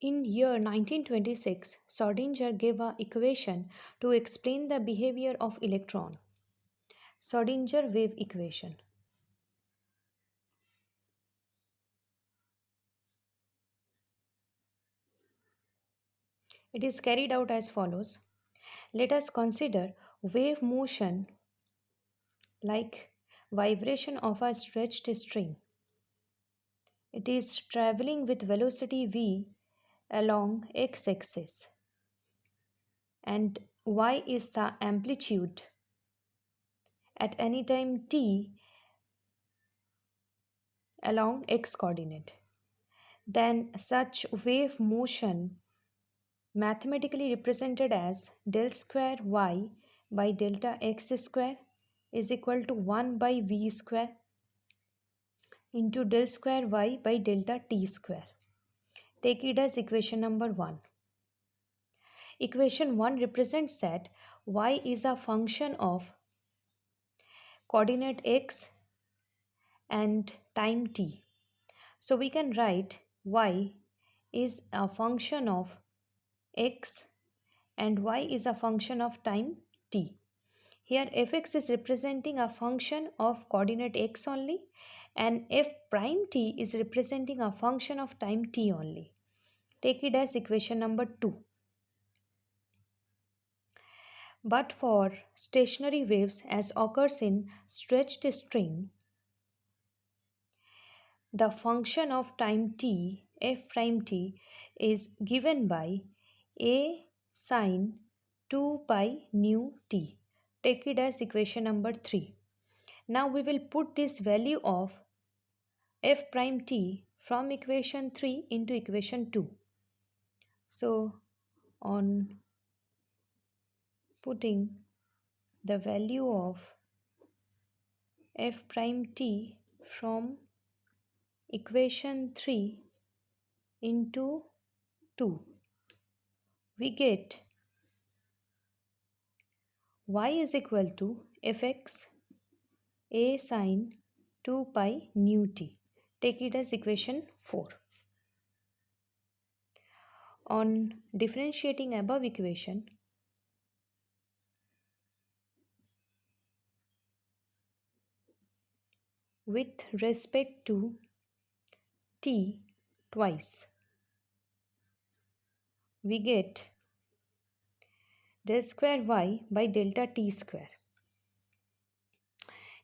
In year 1926, Schrödinger gave a equation to explain the behavior of electron. Schrödinger wave equation. It is carried out as follows. Let us consider wave motion like vibration of a stretched string. It is traveling with velocity v along x-axis and y is the amplitude at any time t along x coordinate. Then such wave motion mathematically represented as del square y by delta x square is equal to 1 by v square into del square y by delta t square. Take it as equation number 1. Equation 1 represents that y is a function of coordinate x and time t. So we can write y is a function of x and y is a function of time t. Here fx is representing a function of coordinate x only and f prime t is representing a function of time t only. Take it as equation number 2. But for stationary waves as occurs in stretched string, the function of time t, f prime t, is given by a sine 2 pi nu t. Take it as equation number 3. Now we will put this value of f prime t from equation 3 into equation 2. So on putting the value of f prime t from equation 3 into 2, we get y is equal to fx a sine 2 pi nu t. Take it as equation 4. On differentiating above equation, with respect to t twice, we get del square y by delta t square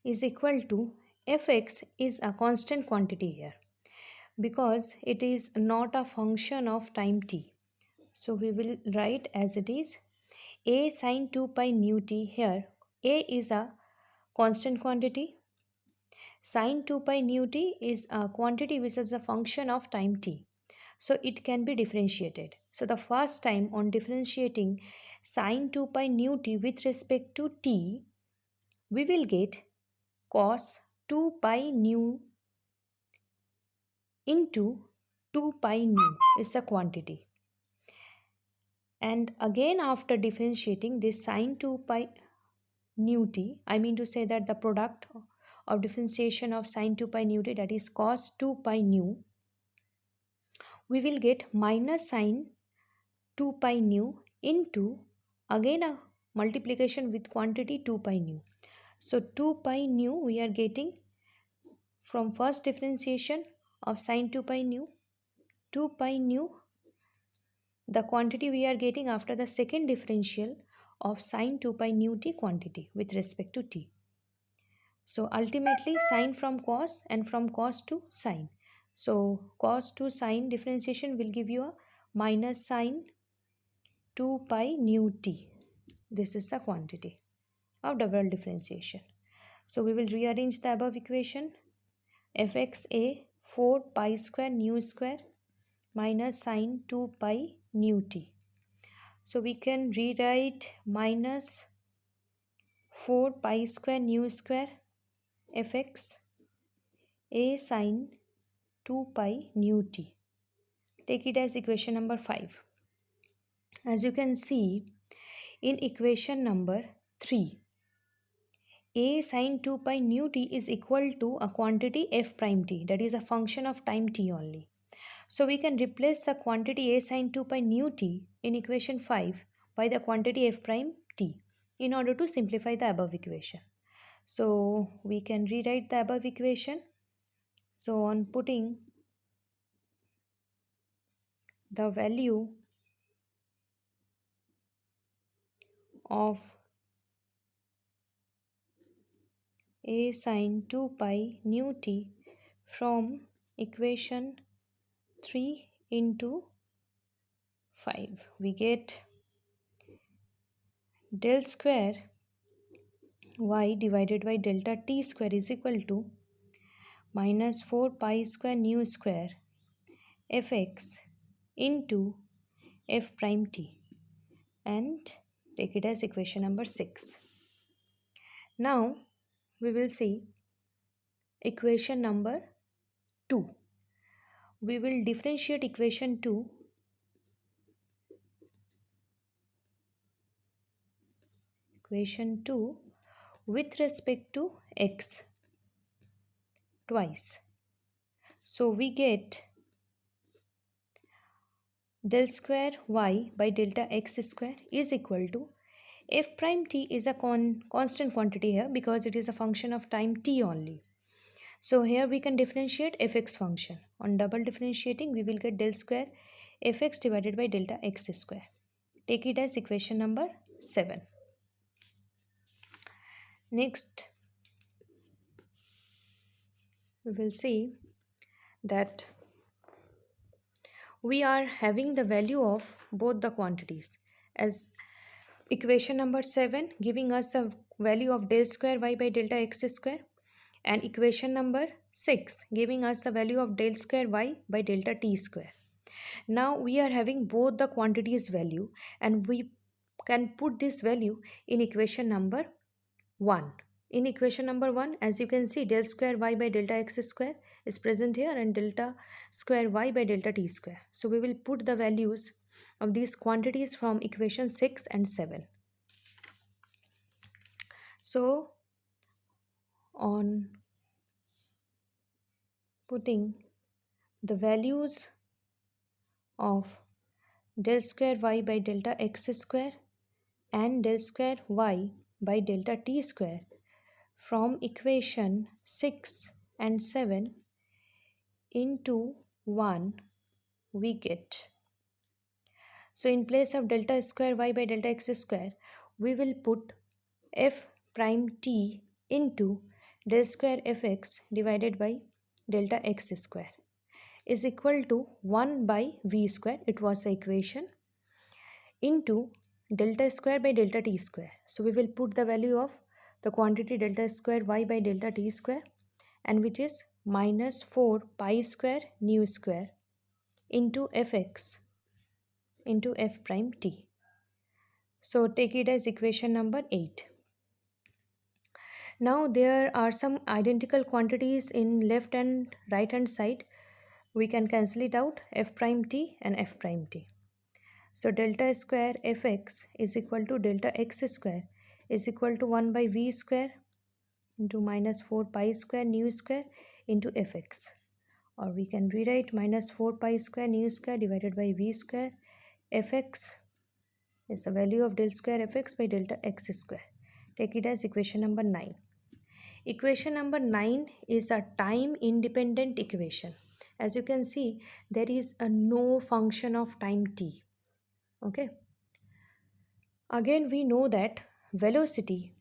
is equal to fx is a constant quantity here because it is not a function of time t. So we will write as it is a sine 2 pi nu t. Here a is a constant quantity. Sine 2 pi nu t is a quantity which is a function of time t. So it can be differentiated. So the first time on differentiating sine 2 pi nu t with respect to t, we will get cos 2 pi nu into 2 pi nu is a quantity. And again after differentiating this sine 2 pi nu t, I mean to say that the product of differentiation of sine 2 pi nu t, that is cos 2 pi nu, we will get minus sine 2 pi nu into again a multiplication with quantity 2 pi nu. So 2 pi nu we are getting from first differentiation of sine 2 pi nu. 2 pi nu the quantity we are getting after the second differential of sine 2 pi nu t quantity with respect to t. So ultimately sine from cos and from cos to sine. So cos to sine differentiation will give you a minus sine 2 pi nu t. This is the quantity of double differentiation. So we will rearrange the above equation. Fx a 4 pi square nu square minus sine 2 pi nu t. So we can rewrite minus 4 pi square nu square fx a sine 2 pi nu t. Take it as equation number 5. As you can see in equation number 3, a sine 2 pi nu t is equal to a quantity f prime t, that is a function of time t only. So we can replace the quantity a sine 2 pi nu t in equation 5 by the quantity f prime t in order to simplify the above equation. So we can rewrite the above equation. So on putting the value of a sine 2 pi nu t from equation 3 into 5, we get del square y divided by delta t square is equal to minus 4 pi square nu square fx into f prime t, and take it as equation number 6. Now we will see equation number 2. We will differentiate equation 2 with respect to x twice. So we get del square y by delta x square is equal to f prime t is a constant quantity here because it is a function of time t only. So here we can differentiate fx function. On double differentiating, we will get del square fx divided by delta x square. Take it as equation number 7. Next, we will see that we are having the value of both the quantities as equation number 7 giving us a value of del square y by delta x square, and equation number 6 giving us the value of del square y by delta t square. Now we are having both the quantities value, and we can put this value in equation number 1. In equation number 1, as you can see, del square y by delta x square is present here and delta square y by delta t square. So we will put the values of these quantities from equation 6 and 7. So on putting the values of del square y by delta x square and del square y by delta t square from equation 6 and 7 into 1, we get. So in place of delta square y by delta x square, we will put f prime t into del square fx divided by delta x square is equal to 1 by v square, it was the equation, into delta square by delta t square. So we will put the value of the quantity delta square y by delta t square, and which is minus 4 pi square nu square into fx into f prime t. So take it as equation number 8. Now there are some identical quantities in left and right hand side. We can cancel it out, f prime t and f prime t. So delta square fx is equal to delta x square is equal to 1 by v square into minus 4 pi square nu square into fx. Or we can rewrite minus 4 pi square nu square divided by v square. Fx is the value of del square fx by delta x square. Take it as equation number 9. Equation number 9 is a time independent equation. As you can see, there is a no function of time t. Okay. Again, we know that velocity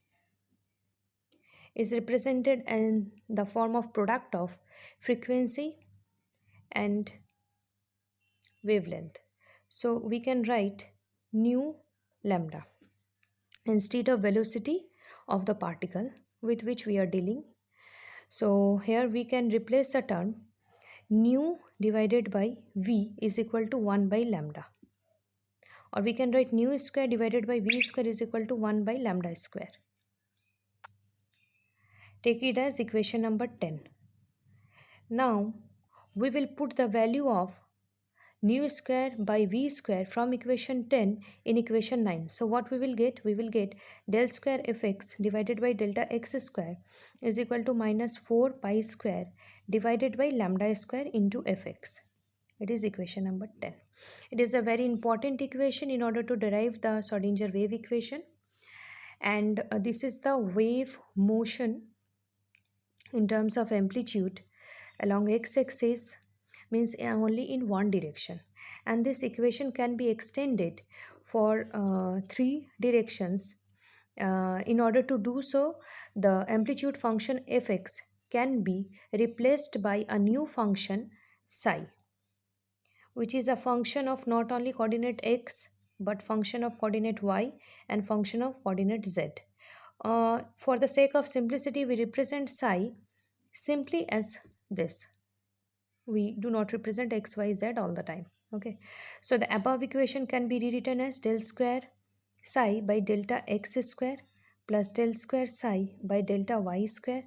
is represented in the form of product of frequency and wavelength. So we can write nu lambda instead of velocity of the particle with which we are dealing. So here we can replace the term nu divided by v is equal to 1 by lambda, or we can write nu square divided by v square is equal to 1 by lambda square. Take it as equation number 10. Now we will put the value of nu square by v square from equation 10 in equation 9. So what we will get? We will get del square fx divided by delta x square is equal to minus 4 pi square divided by lambda square into fx. It is equation number 10. It is a very important equation in order to derive the Schrodinger wave equation. And this is the wave motion in terms of amplitude along x-axis, means only in one direction. And this equation can be extended for three directions. In order to do so, the amplitude function fx can be replaced by a new function psi, which is a function of not only coordinate x but function of coordinate y and function of coordinate z. For the sake of simplicity, we represent psi simply as this. We do not represent x, y, z all the time. Okay, so the above equation can be rewritten as del square psi by delta x square plus del square psi by delta y square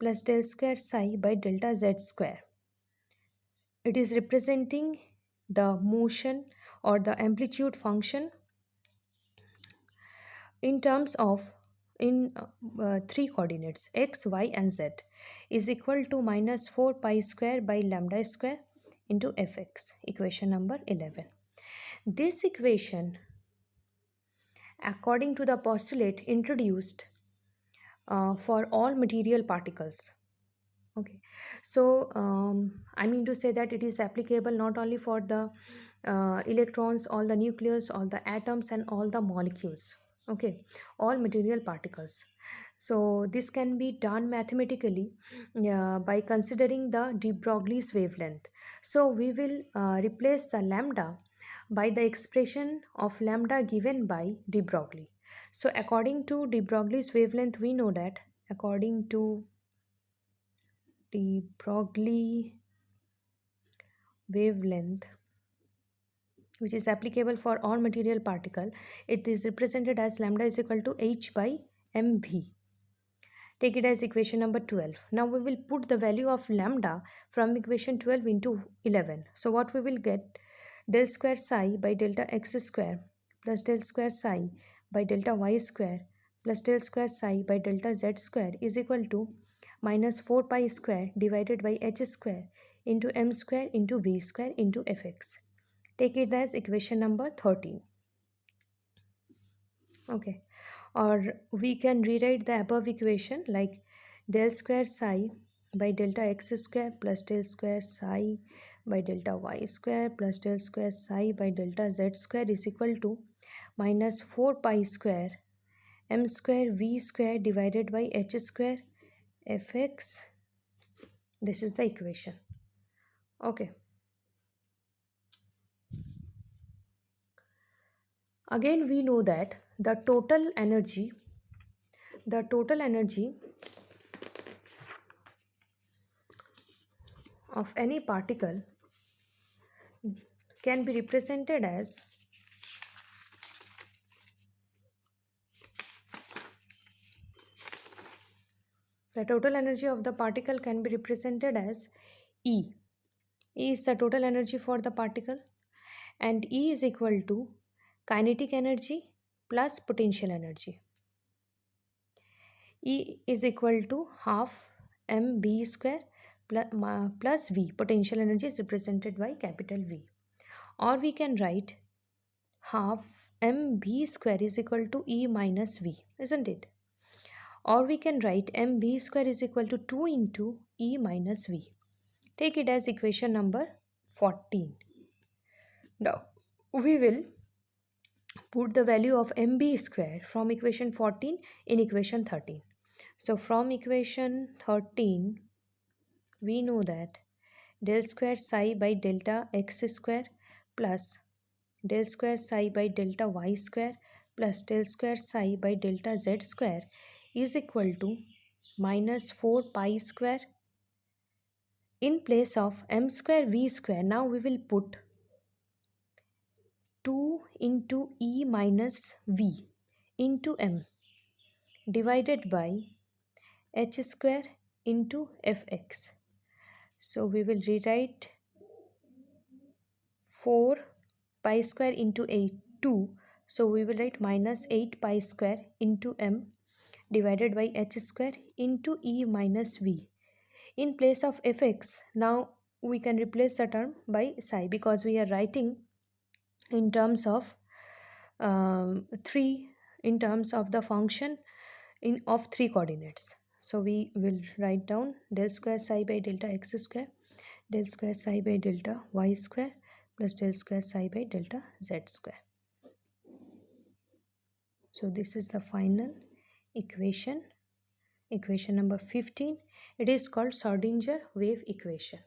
plus del square psi by delta z square. It is representing the motion or the amplitude function in terms of three coordinates x, y and z is equal to minus 4 pi square by lambda square into fx, equation number 11. This equation, according to the postulate introduced for all material particles. Okay, so I mean to say that it is applicable not only for the electrons, all the nucleus, all the atoms and all the molecules. Okay, all material particles. So this can be done mathematically by considering the de Broglie's wavelength. So we will replace the lambda by the expression of lambda given by de Broglie. So according to de Broglie's wavelength, we know that according to de Broglie wavelength, which is applicable for all material particle, it is represented as lambda is equal to h by mv. Take it as equation number 12. Now we will put the value of lambda from equation 12 into 11. So what we will get, del square psi by delta x square plus del square psi by delta y square plus del square psi by delta z square is equal to minus 4 pi square divided by h square into m square into v square into fx. Take it as equation number 13. Okay, or we can rewrite the above equation like del square psi by delta x square plus del square psi by delta y square plus del square psi by delta z square is equal to minus 4 pi square m square v square divided by h square fx. This is the equation. Okay, again we know that the total energy of any particle can be represented as the total energy of the particle can be represented as E. E is the total energy for the particle, and E is equal to kinetic energy plus potential energy. E is equal to half mb square plus V. Potential energy is represented by capital V. Or we can write half mb square is equal to E minus V, isn't it? Or we can write mb square is equal to 2 into E minus V. Take it as equation number 14. Now we will put the value of mb square from equation 14 in equation 13. So from equation 13 we know that del square psi by delta x square plus del square psi by delta y square plus del square psi by delta z square is equal to minus 4 pi square. In place of m square v square, now we will put 2 into e minus v into m divided by h square into fx. So we will rewrite 4 pi square into 8, 2. So we will write minus 8 pi square into m divided by h square into e minus v. In place of fx, now we can replace the term by psi, because we are writing in terms of 3, in terms of the function in of 3 coordinates. So we will write down del square psi by delta x square, del square psi by delta y square, plus del square psi by delta z square. So this is the final equation, equation number 15. It is called Schrodinger wave equation.